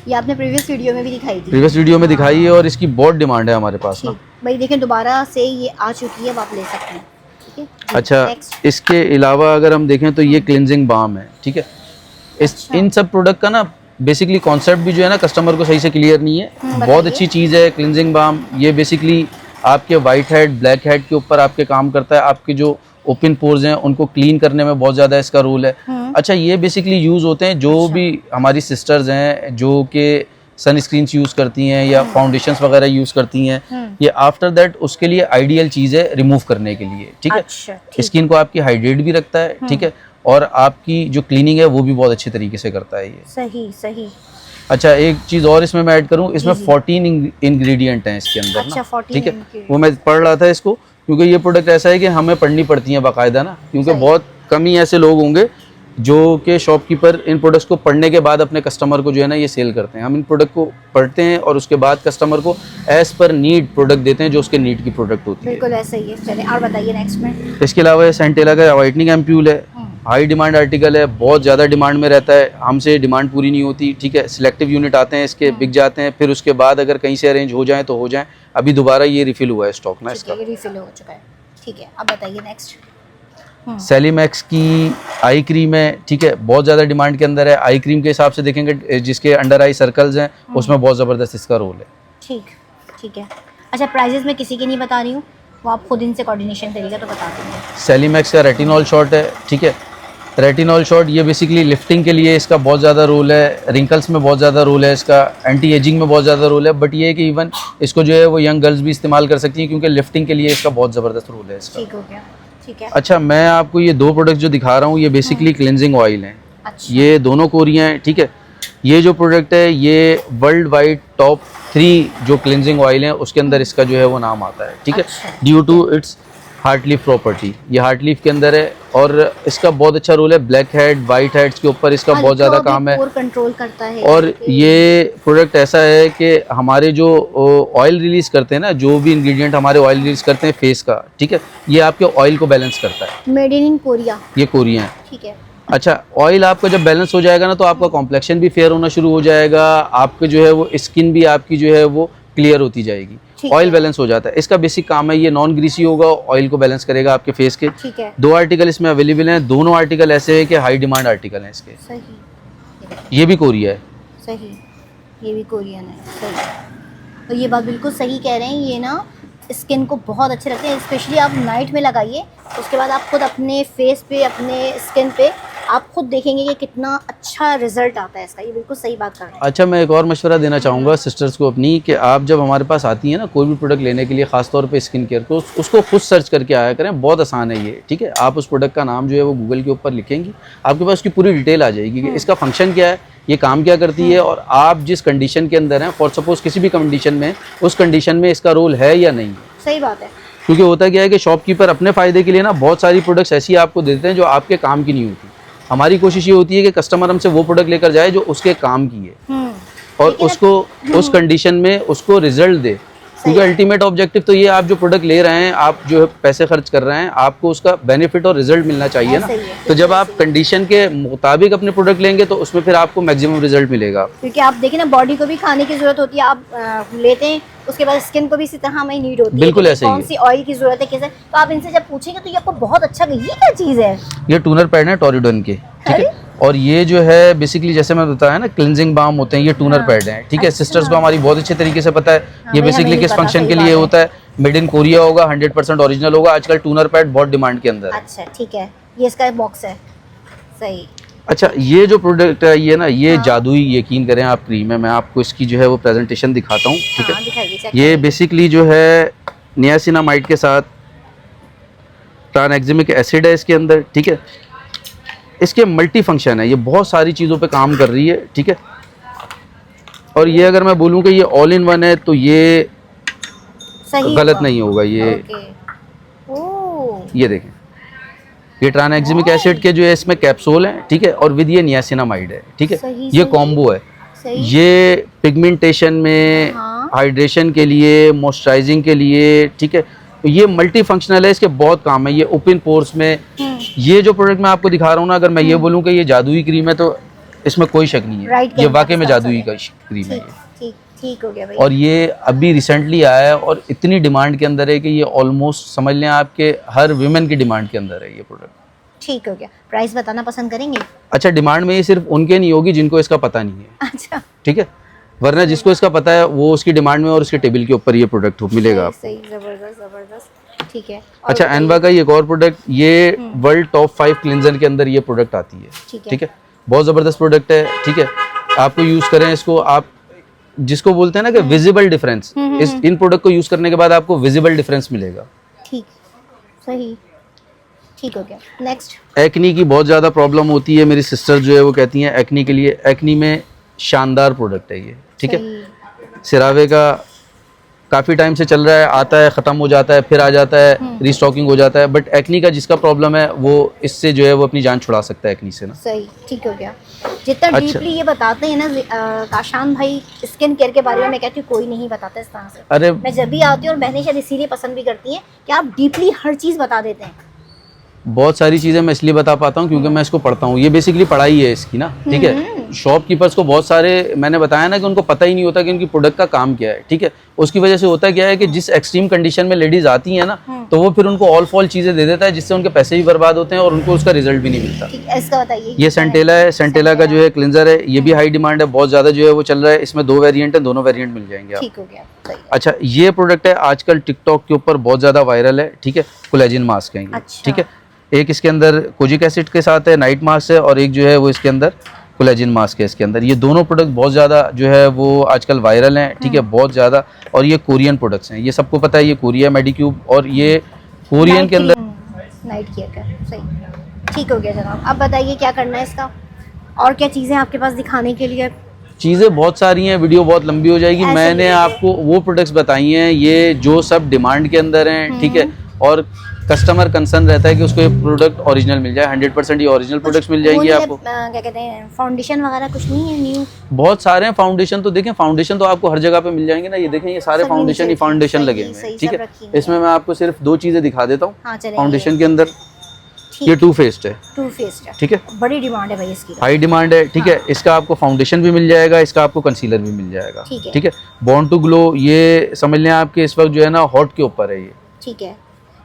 ये आपने प्रीवियस वीडियो में भी दिखाई थी। प्रीवियस वीडियो में दिखाई है और इसकी बहुत डिमांड है हमारे पास ना भाई। देखें, दोबारा से ये आ चुकी है, आप ले सकते हैं, ठीक है। अच्छा, इसके अलावा अगर हम देखें तो ये क्लिनजिंग बाम है, ठीक है। इन सब प्रोडक्ट का ना बेसिकली कॉन्सेप्ट भी जो है ना कस्टमर को सही से क्लियर नहीं है। बहुत अच्छी चीज़ है क्लिनजिंग बाम। ये बेसिकली आपके वाइट हेड, ब्लैक हेड के ऊपर आपके काम करता है। आपके जो ओपन पोर्स हैं उनको क्लीन करने में बहुत ज़्यादा इसका रोल है। अच्छा, ये बेसिकली यूज़ होते हैं जो भी हमारी सिस्टर्स हैं जो कि सनस्क्रीन यूज़ करती हैं या फाउंडेशंस वगैरह यूज़ करती हैं, ये आफ्टर दैट उसके लिए आइडियल चीज़ है रिमूव करने के लिए, ठीक है। स्किन को आपकी हाइड्रेट भी रखता है, ठीक है, और आपकी जो क्लीनिंग है वो भी बहुत अच्छे तरीके से करता है ये, सही सही। अच्छा, एक चीज़ और इसमें मैं ऐड करूँ, इसमें 14 इंग्रेडिएंट हैं इसके अंदर, अच्छा, ठीक है। वो मैं पढ़ रहा था इसको क्योंकि ये प्रोडक्ट ऐसा है कि हमें पढ़नी पड़ती है बाकायदा ना, क्योंकि बहुत कम ही ऐसे लोग होंगे जो कि शॉपकीपर इन प्रोडक्ट्स को पढ़ने के बाद अपने कस्टमर को जो है ना ये सेल करते हैं। हम इन प्रोडक्ट को पढ़ते हैं और उसके बाद कस्टमर को एज पर नीड प्रोडक्ट देते हैं जो उसके नीड की प्रोडक्ट होती है। बिल्कुल ऐसा ही है। चलिए और बताइए नेक्स्ट में। इसके अलावा सेंटेला का वाइटनिंग एम्प्यूल है, हाई डिमांड आर्टिकल है, बहुत ज़्यादा डिमांड में रहता है, हमसे डिमांड पूरी नहीं होती, ठीक है। सिलेक्टिव यूनिट आते हैं इसके, बिक जाते हैं, फिर उसके बाद अगर कहीं से अरेंज हो जाए तो हो जाए। अभी दोबारा ये रिफिल हुआ है स्टॉक ना इसका, रिफिल हो चुका है, ठीक है। अब बताइए नेक्स्ट। सेलिमैक्स की आई क्रीम है, ठीक है, बहुत ज़्यादा डिमांड के अंदर है। आई क्रीम के हिसाब से देखेंगे जिसके अंडर आई सर्कल्स हैं उसमें बहुत ज़बरदस्त इसका रोल है, ठीक ठीक है। अच्छा, प्राइजेस में किसी की नहीं बता रही हूँ, वो आप खुद इनसे कोऑर्डिनेशन करिएगा तो बता देंगे। सेलिमैक्स का रेटिनॉल शॉट है, ठीक है। रेटिनॉल शॉट ये बेसिकली लिफ्टिंग के लिए इसका बहुत ज़्यादा रोल है, रिंकल्स में बहुत ज़्यादा रोल है इसका, एंटी एजिंग में बहुत ज़्यादा रोल है। बट ये है कि इवन इसको जो है वो यंग गर्ल्स भी इस्तेमाल कर सकती हैं, क्योंकि लिफ्टिंग के लिए इसका बहुत ज़बरदस्त रोल है इसका। ठीक हो गया, ठीक है। अच्छा, मैं आपको ये 2 प्रोडक्ट जो दिखा रहा हूँ ये बेसिकली क्लिनजिंग ऑयल हैं। अच्छा। ये दोनों कोरिया हैं, ठीक है। ये जो प्रोडक्ट है ये वर्ल्ड वाइड टॉप 3 जो क्लिनजिंग ऑयल हैं उसके अंदर इसका जो है वो नाम आता है, ठीक है। अच्छा। Due to its heart leaf property, ये हार्ट लीफ के अंदर है और इसका बहुत अच्छा रोल है ब्लैक हेड वाइट हेड्स के ऊपर, इसका बहुत ज़्यादा काम है कंट्रोल करता है। और ये प्रोडक्ट ऐसा है कि हमारे जो ऑयल रिलीज करते हैं ना, जो भी इंग्रेडिएंट हमारे ऑयल रिलीज करते हैं फेस का, ठीक है, ये आपके ऑयल को बैलेंस करता है। मेड इन कोरिया, ये कोरिया है, ठीक है। अच्छा, ऑयल आपका जब बैलेंस हो जाएगा ना तो आपका कॉम्प्लेक्शन भी फेयर होना शुरू हो जाएगा, आपके जो है वो स्किन भी आपकी जो है वो क्लियर होती जाएगी। ऑयल बैलेंस हो जाता है, इसका बेसिक काम है। ये नॉन ग्रीसी होगा, ऑयल को बैलेंस करेगा आपके फेस के। ठीक है। 2 आर्टिकल इसमें अवेलेबल हैं, दोनों आर्टिकल ऐसे हैं कि हाई डिमांड आर्टिकल हैं इसके। सही। ये भी कोरिया है। सही, ये भी कोरियन है। सही, तो ये बात बिल्कुल सही कह रहे हैं। ये ना स्किन को बहुत अच्छे लगते हैं, स्पेशली आप नाइट में लगाइए, उसके बाद आप खुद अपने फेस पे, अपने स्किन पे आप खुद देखेंगे कि कितना अच्छा रिजल्ट आता है इसका। ये बिल्कुल सही बात कर रहे हैं। अच्छा, मैं एक और मशवरा देना चाहूँगा सिस्टर्स को अपनी, कि आप जब हमारे पास आती हैं ना कोई भी प्रोडक्ट लेने के लिए, खासतौर पे स्किन केयर को, उसको खुद सर्च करके आया करें। बहुत आसान है ये, ठीक है। आप उस प्रोडक्ट का नाम जो है वो गूगल के ऊपर लिखेंगी, आपके पास उसकी पूरी डिटेल आ जाएगी कि इसका फंक्शन क्या है, ये काम क्या करती है, और आप जिस कंडीशन के अंदर हैं, फॉर सपोज किसी भी कंडीशन में, उस कंडीशन में इसका रोल है या नहीं है। सही बात है। क्योंकि होता क्या है कि शॉपकीपर अपने फ़ायदे के लिए ना बहुत सारी प्रोडक्ट्स ऐसी आपको देते हैं जो आपके काम की नहीं होती। हमारी कोशिश ये होती है कि कस्टमर हमसे वो प्रोडक्ट लेकर जाए जो उसके काम की है और उसको उस कंडीशन में उसको रिजल्ट दे। क्योंकि अल्टीमेट ऑब्जेक्टिव तो ये, आप जो प्रोडक्ट ले रहे हैं, आप जो है पैसे खर्च कर रहे हैं, आपको उसका बेनिफिट और रिजल्ट मिलना चाहिए ना। तो जब आप कंडीशन के मुताबिक अपने प्रोडक्ट लेंगे तो उसमें फिर आपको मैक्सिमम रिजल्ट मिलेगा। क्योंकि आप देखिए ना, बॉडी को भी खाने की जरूरत होती है, आप लेते हैं, उसके बाद स्किन को भी इसी तरह हमें नीड होती है। बिल्कुल ऐसे ही कौन सी ऑयल की जरूरत है, कैसे, तो आप इनसे जब पूछेंगे तो ये आपको बहुत अच्छा, ये क्या चीज़ है। ये टूनर पैड है टोरिडोन के, ठीक है। और ये जो है बेसिकली जैसे मैं बताया ना, क्लिनजिंग बाम होते हैं, ये टूनर पैड हैं, ठीक है। सिस्टर्स को हमारी बहुत अच्छे तरीके से पता है ये बेसिकली किस फंक्शन के लिए होता है। मेड इन कोरिया होगा, 100% ओरिजिनल होगा। आजकल टूनर पैड बहुत डिमांड के अंदर है। अच्छा, ठीक है, ये इसका बॉक्स है। सही। अच्छा, ये जो प्रोडक्ट है ये ना, ये जादुई, यकीन करें आप, क्रीम है। मैं आपको इसकी जो है वो प्रेजेंटेशन दिखाता हूँ, ठीक है। ये बेसिकली जो है नियासिनामाइड के साथ ट्रांएक्जिमिक एसिड है इसके अंदर, ठीक है। इसके मल्टी फंक्शन है, ये बहुत सारी चीज़ों पे काम कर रही है, ठीक है। और ये अगर मैं बोलूँ कि ये ऑल इन वन है तो ये गलत नहीं होगा। ये ये देखें, ये ट्रांएक्जिमिक एसिड के जो है इसमें कैप्सूल हैं, ठीक है, और विद ये नियासिनामाइड है, ठीक है। ये कॉम्बो है। ये पिगमेंटेशन में, हाइड्रेशन के लिए, मॉइस्चराइजिंग के लिए, ठीक है। तो ये मल्टी फंक्शनल है, इसके बहुत काम है। ये ओपन पोर्स में, ये जो प्रोडक्ट मैं आपको दिखा रहा हूँ ना, अगर मैं ये बोलूँ कि ये जादुई क्रीम है तो इसमें कोई शक नहीं है। ये वाकई में जादुई का क्रीम है। ठीक हो गया भाई। और ये अभी रिसेंटली आया है और इतनी डिमांड के अंदर है कि ये ऑलमोस्ट समझ लें आपके हर विमेन की डिमांड के अंदर है ये प्रोडक्ट। ठीक हो गया। प्राइस बताना पसंद करेंगे? अच्छा, डिमांड में ये सिर्फ उनके नहीं होगी जिनको इसका पता नहीं है। अच्छा, ठीक है, वरना जिसको इसका पता है वो उसकी डिमांड में और उसके टेबल के ऊपर ये प्रोडक्ट मिलेगा आपको। सही, जबरदस्त, ठीक है। अच्छा, एनवा का एक और प्रोडक्ट, ये वर्ल्ड टॉप 5 क्लिंजर के अंदर ये प्रोडक्ट आती है, ठीक है। बहुत ज़बरदस्त प्रोडक्ट है, ठीक है। आपको यूज़ करें इसको, आप जिसको बोलते हैं ना कि विजिबल डिफरेंस, इस इन प्रोडक्ट को यूज़ करने के बाद आपको विजिबल डिफरेंस मिलेगा। ठीक, सही, ठीक हो गया। नेक्स्ट, एक्नी की बहुत ज़्यादा प्रॉब्लम होती है, मेरी सिस्टर जो है वो कहती हैं एक्नी के लिए, एक्नी में शानदार प्रोडक्ट है ये, ठीक है। सिरावे का काफ़ी टाइम से चल रहा है, आता है, ख़त्म हो जाता है, फिर आ जाता है, रीस्टॉकिंग हो जाता है। बट एक्नी का जिसका प्रॉब्लम है वो इससे जो है वो अपनी जान छुड़ा सकता है एक्नी से ना। सही, ठीक हो गया। जितना डीपली ये बताते हैं ना काशान भाई स्किन केयर के बारे में, मैं कहती हूँ कोई नहीं बताता इस तरह से। अरे मैं जब भी आती हूँ और बहनें शायद इसीलिए पसंद भी करती हैं कि आप डीपली हर चीज़ बता देते हैं। बहुत सारी चीज़ें मैं इसलिए बता पाता हूँ क्योंकि मैं इसको पढ़ता हूँ। ये बेसिकली पढ़ाई है इसकी ना, ठीक है। शॉपकीपर्स को बहुत सारे, मैंने बताया ना कि उनको पता ही नहीं होता कि उनकी प्रोडक्ट का काम क्या है, ठीक है। उसकी वजह से होता क्या है कि जिस एक्सट्रीम कंडीशन में लेडीज आती हैं ना, तो वो फिर उनको ऑल फॉल चीज़ें दे देता है जिससे उनके पैसे भी बर्बाद होते हैं और उनको उसका रिजल्ट भी नहीं मिलता। इसका बताइए। ये सेंटेला है, सेंटेला का जो है क्लिंजर है, ये भी हाई डिमांड है, बहुत ज़्यादा जो है वो चल रहा है। इसमें 2 वेरिएंट है, दोनों वेरिएंट मिल जाएंगे। ठीक हो गया। अच्छा, ये प्रोडक्ट है आजकल टिकटॉक के ऊपर बहुत ज़्यादा वायरल है, ठीक है। कोलेजन मास्क है ये, अच्छा। ठीक है। एक इसके अंदर कोजिक एसिड के साथ है, नाइट मास्क है, और एक जो है वो इसके अंदर कोलेजन मास्क है इसके अंदर। ये दोनों प्रोडक्ट बहुत ज़्यादा जो है वो आजकल वायरल हैं, ठीक है, बहुत ज़्यादा। और ये कोरियन प्रोडक्ट्स हैं, ये सबको पता है, ये कोरिया मेडिक्यूब, और ये कोरियन के अंदर नाइट केयर का। सही, ठीक हो गया जनाब। अब बताइए क्या करना है इसका, और क्या चीज़ें आपके पास दिखाने के लिए? चीज़ें बहुत सारी हैं, वीडियो बहुत लंबी हो जाएगी। मैंने आपको वो प्रोडक्ट्स बताई हैं ये जो सब डिमांड के अंदर हैं, ठीक है, और कस्टमर कंसर्न रहता है कि उसको ये प्रोडक्ट ओरिजिनल मिल जाए। 100% ये ओरिजिनल प्रोडक्ट्स मिल जाएंगे आपको। क्या कहते हैं, फाउंडेशन वगैरह कुछ नहीं है न्यू? बहुत सारे हैं फाउंडेशन, तो देखें फाउंडेशन तो आपको हर जगह पे मिल जाएंगे ना। ये देखें, ये सारे फाउंडेशन ही फाउंडेशन लगे हुए हैं, ठीक है। इसमें मैं आपको सिर्फ 2 चीज़ें दिखा देता हूँ। फाउंडेशन के अंदर ये टू फेस्ड है, ठीक है। बड़ी डिमांड है भाई इसकी, हाई डिमांड है, ठीक है। इसका आपको फाउंडेशन भी मिल जाएगा, इसका आपको कंसीलर भी मिल जाएगा, ठीक है। बॉर्न टू ग्लो, ये समझ लें आपके इस वक्त जो है ना हॉट के ऊपर है ये, ठीक है।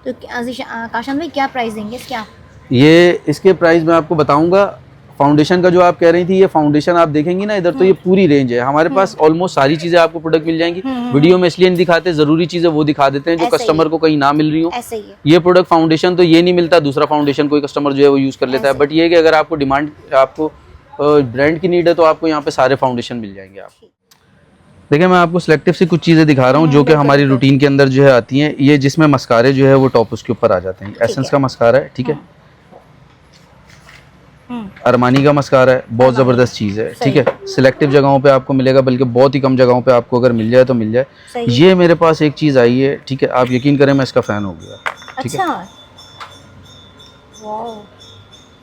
तो काशन भाई क्या प्राइस देंगे इसके आप? ये इसके प्राइस मैं आपको बताऊंगा। फाउंडेशन का जो आप कह रही थी, ये फाउंडेशन आप देखेंगी ना इधर, तो ये पूरी रेंज है हमारे पास। ऑलमोस्ट सारी चीजें आपको प्रोडक्ट मिल जाएंगी। वीडियो में इसलिए नहीं दिखाते, जरूरी चीजें वो दिखा देते हैं जो कस्टमर को कहीं ना मिल रही हो। ऐसे ही है। ये प्रोडक्ट फाउंडेशन तो ये नहीं मिलता, दूसरा फाउंडेशन कोई कस्टमर जो है वो यूज कर लेता है। बट ये कि अगर आपको डिमांड, आपको ब्रांड की नीड है, तो आपको यहाँ पे सारे फाउंडेशन मिल जाएंगे आपको। देखिए, मैं आपको सिलेक्टिव से कुछ चीज़ें दिखा रहा हूँ जो कि हमारी रूटीन के अंदर जो है आती हैं। ये जिसमें मस्कारे जो है वो टॉप उसके ऊपर आ जाते हैं। एसेंस का मस्कारा है, ठीक है। अरमानी का मस्कारा है, बहुत ज़बरदस्त चीज़ है, ठीक है। सिलेक्टिव जगहों पे आपको मिलेगा, बल्कि बहुत ही कम जगहों पे आपको अगर मिल जाए तो मिल जाए। ये मेरे पास एक चीज़ आई है, ठीक है, आप यकीन करें मैं इसका फ़ैन हो गया, ठीक है।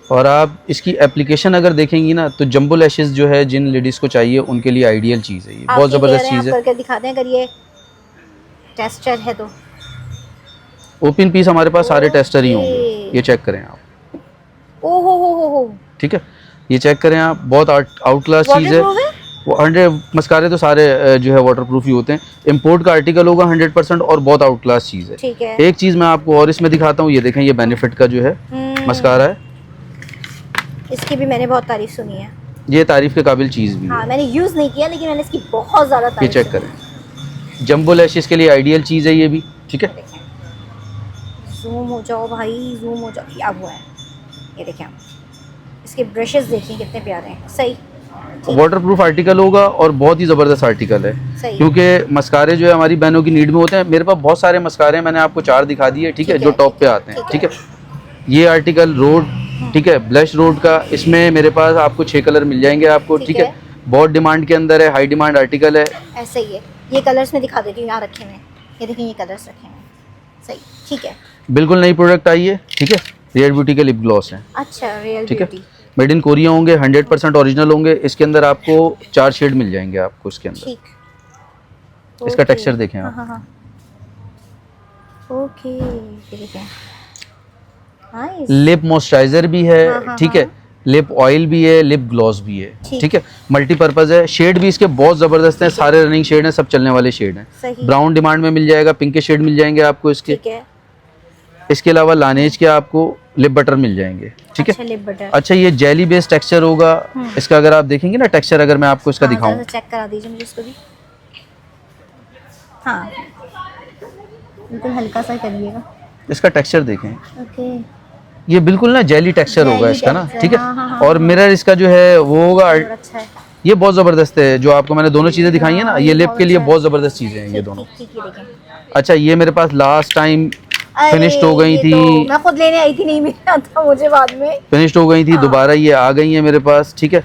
और आप इसकी एप्लीकेशन अगर देखेंगी ना, तो जंबो लैशेस जो है जिन लेडीज़ को चाहिए उनके लिए आइडियल चीज़ है ये, बहुत ज़बरदस्त चीज़ है। करके दिखाते हैं, अगर ये टेस्टर है तो ओपन पीस हमारे पास सारे टेस्टर ही होंगे, ये चेक करें आप। ओहो, ठीक है, ये चेक करें आप, बहुत आउट क्लास चीज़ है। वो 100 मस्कारे तो सारे जो है वाटरप्रूफ ही होते हैं। इंपोर्ट का आर्टिकल होगा 100% और बहुत आउट क्लास चीज़ है, ठीक है। एक चीज़ मैं आपको और इसमें दिखाता हूँ, ये देखें, ये बेनिफिट का जो है मस्कारा है। इसकी भी मैंने बहुत तारीफ सुनी है, ये तारीफ के काबिल चीज़ भी है। मैंने यूज़ नहीं किया, लेकिन मैंने इसकी बहुत ज़्यादा तारीफ। ये चेक करें, जंबो लैशेस के लिए आइडियल चीज़ है ये भी, ठीक है। जूम हो जाओ भाई, जूम हो जाओ, क्या हुआ है, ये देखें आप। इसके ब्रशेस देखिए कितने प्यारे हैं। सही, वाटरप्रूफ आर्टिकल होगा और बहुत ही ज़बरदस्त आर्टिकल है, क्योंकि मस्कारे जो है हमारी बहनों की नीड में होते हैं। मेरे पास बहुत सारे मस्कारे हैं, मैंने आपको 4 दिखा दिए, ठीक है, जो टॉप पे आते हैं, ठीक है। ये आर्टिकल रोड, ठीक है, ब्लश रोड का, इसमें मेरे पास आपको 6 कलर मिल जाएंगे आपको, ठीक है। बहुत डिमांड के अंदर है, हाई डिमांड आर्टिकल है। ऐसे ही है, ये कलर्स में दिखा देती हूँ, यहाँ रखे हुए, ये देखिए, ये कलर्स रखे हुए। सही, ठीक है, बिल्कुल नई प्रोडक्ट आई है, ठीक है। रियल ब्यूटी के लिप ग्लॉस हैं, अच्छा, रियल ठीक है, ब्यूटी, मेड इन कोरिया होंगे, 100% ओरिजिनल होंगे। इसके अंदर आपको 4 शेड मिल जाएंगे आपको इसके अंदर, ठीक। इसका टेक्सचर देखें आप। हाँ। ओके, ठीक है। लिप मॉइस्चराइजर भी है, ठीक है, लिप ऑयल भी है, लिप ग्लॉस भी है, ठीक है। मल्टीपर्पज है। शेड भी इसके बहुत जबरदस्त हैं, सारे रनिंग शेड हैं, सब चलने वाले शेड हैं। ब्राउन डिमांड में मिल जाएगा, पिंक के शेड मिल जाएंगे आपको इसके, ठीक है। इसके अलावा लानेज के आपको लिप बटर मिल जाएंगे, ठीक है। लिप बटर, अच्छा, ये जेली बेस्ड टेक्सचर होगा इसका। अगर आप देखेंगे ना टेक्सचर, अगर मैं आपको इसका दिखाऊं, चेक करा दीजिए मुझे इसको भी। हाँ, बिल्कुल हल्का सा करिएगा, इसका टेक्सचर देखें। ओके, ये बिल्कुल ना जेली टेक्सचर होगा इसका ना, ठीक है। और मिरर इसका जो है वो होगा, अच्छा है। ये बहुत जबरदस्त है। जो आपको मैंने दोनों चीजें दिखाई है ना, ये लिप के लिए बहुत जबरदस्त चीजें हैं ये दोनों। अच्छा, ये मेरे पास लास्ट टाइम फिनिश्ड हो गई थी, तो मैं खुद लेने आई थी, नहीं मिला था मुझे, बाद में फिनिश्ड हो गई थी, दोबारा ये आ गई है मेरे पास, ठीक है।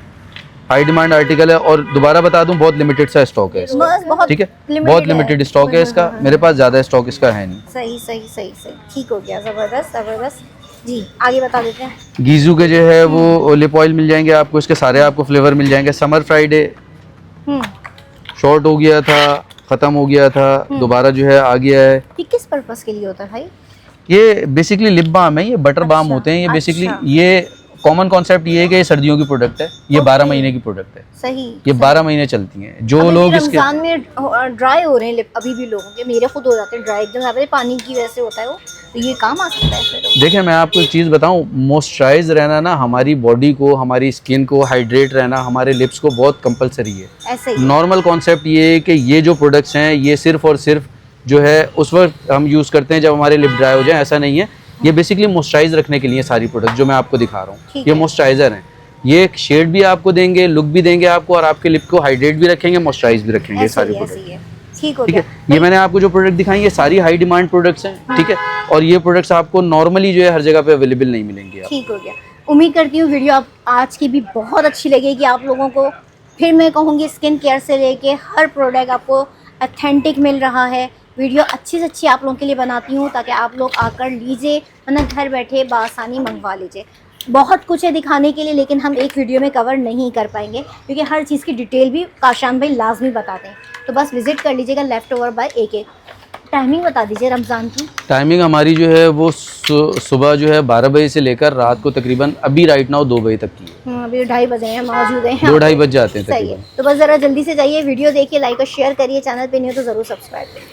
हाई डिमांड आर्टिकल है, और दोबारा बता दूं बहुत लिमिटेड सा स्टॉक है इसका, ठीक है, बहुत लिमिटेड स्टॉक है इसका, मेरे पास ज्यादा स्टॉक इसका है नहीं। सही, ठीक हो गया, जबरदस्त जी। आगे बता देते हैं। गीजू के जो है वो लिप ऑयल मिल जाएंगे आपको, इसके सारे आपको फ्लेवर मिल जाएंगे। समर फ्राइडे शॉर्ट हो गया था, खत्म हो गया था, दोबारा जो है आ गया है। ये किस पर्पस के लिए होता है भाई? ये बेसिकली लिप बाम है, ये बटर बाम होते हैं ये बेसिकली। ये कॉमन कॉन्सेप्ट ये है कि ये सर्दियों की प्रोडक्ट है, ये 12 महीने की प्रोडक्ट है। सही, ये 12 महीने चलती हैं। जो लोग इसके रमजान में ड्राई हो रहे हैं लिप, अभी भी लोगों के, मेरे खुद हो जाते हैं ड्राई एकदम, पानी की वजह से होता है वो, तो ये काम आ सकता है फिर। देखिए मैं आपको एक चीज़ बताऊं, मॉइस्चराइज रहना ना हमारी बॉडी को, हमारी स्किन को हाइड्रेट रहना, हमारे लिप्स को बहुत कंपलसरी है। ऐसे ही नॉर्मल कॉन्सेप्ट ये है कि ये जो प्रोडक्ट्स हैं ये सिर्फ और सिर्फ जो है उस वक्त हम यूज़ करते हैं जब हमारे लिप ड्राई हो जाए, ऐसा नहीं है। ये बेसिकली मॉइस्चराइज रखने के लिए सारी प्रोडक्ट जो मैं आपको दिखा रहा हूँ, ठीक ये है। मॉइस्चराइजर हैं। ये एक शेड भी आपको देंगे, लुक भी देंगे आपको, और आपके लिप को हाइड्रेट भी रखेंगे, मॉइस्चराइज भी रखेंगे ऐसे सारी ही प्रोडक्ट। है। ठीक हो ठीक गया। है, ये मैंने आपको जो प्रोडक्ट दिखाई ये सारी हाई डिमांड प्रोडक्ट्स हैं, ठीक है, और ये प्रोडक्ट्स आपको नॉर्मली जो है हर जगह पे अवेलेबल नहीं मिलेंगे। ठीक हो गया। उम्मीद करती हूँ वीडियो आप आज की भी बहुत अच्छी लगेगी आप लोगों को। फिर मैं कहूँगी स्किन केयर से लेके हर प्रोडक्ट आपको ऑथेंटिक मिल रहा है। वीडियो अच्छी से अच्छी आप लोगों के लिए बनाती हूँ ताकि आप लोग आकर लीजिए, वरना घर बैठे बआसानी मंगवा लीजिए। बहुत कुछ है दिखाने के लिए, लेकिन हम एक वीडियो में कवर नहीं कर पाएंगे क्योंकि हर चीज़ की डिटेल भी काशान भाई लाजमी बताते हैं। तो बस विजिट कर लीजिएगा left over by AK। Timing बता दीजिए रमज़ान की। टाइमिंग हमारी जो है वो सुबह जो है 12 बजे से लेकर रात को तकरीबन अभी राइट नाउ 2 बजे तक की है। अभी 2:30 बजे हैं, मौजूद हैं। 2-2:30 बज जाते हैं सही है। तकरीबन। तो बस ज़रा जल्दी से जाइए, वीडियो देखिए, लाइक और शेयर करिए, चैनल पे नहीं हो तो ज़रूर सब्सक्राइब करिए।